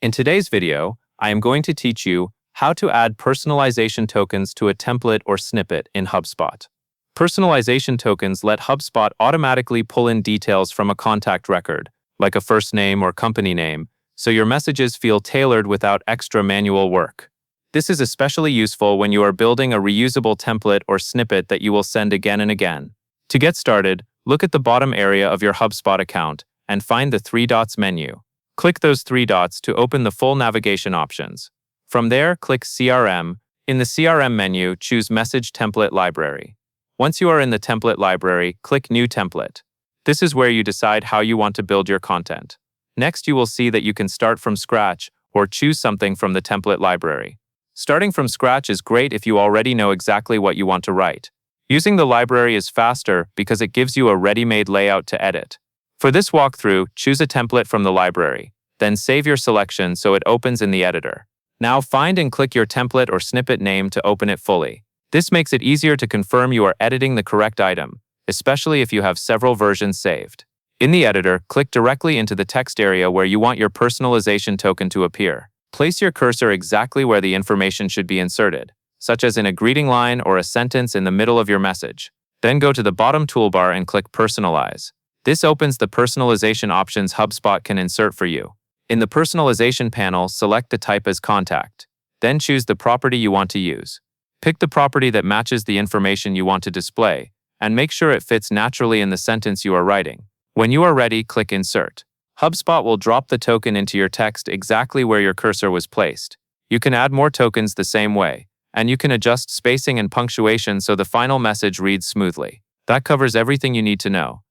In today's video, I am going to teach you how to add personalization tokens to a template or snippet in Hubspot. Personalization tokens let Hubspot automatically pull in details from a contact record, like a first name or company name, so your messages feel tailored without extra manual work. This is especially useful when you are building a reusable template or snippet that you will send again and again. To get started, look at the bottom area of your HubSpot account and find the three dots menu. Click those three dots to open the full navigation options. From there, click CRM. In the CRM menu, choose Message Template Library. Once you are in the template library, click New Template. This is where you decide how you want to build your content. Next, you will see that you can start from scratch or choose something from the template library. Starting from scratch is great if you already know exactly what you want to write. Using the library is faster because it gives you a ready-made layout to edit. For this walkthrough, choose a template from the library. Then save your selection so it opens in the editor. Now find and click your template or snippet name to open it fully. This makes it easier to confirm you are editing the correct item, especially if you have several versions saved. In the editor, click directly into the text area where you want your personalization token to appear. Place your cursor exactly where the information should be inserted, such as in a greeting line or a sentence in the middle of your message. Then go to the bottom toolbar and click Personalize. This opens the personalization options HubSpot can insert for you. In the personalization panel, select the type as contact. Then choose the property you want to use. Pick the property that matches the information you want to display, and make sure it fits naturally in the sentence you are writing. When you are ready, click Insert. HubSpot will drop the token into your text exactly where your cursor was placed. You can add more tokens the same way, and you can adjust spacing and punctuation so the final message reads smoothly. That covers everything you need to know.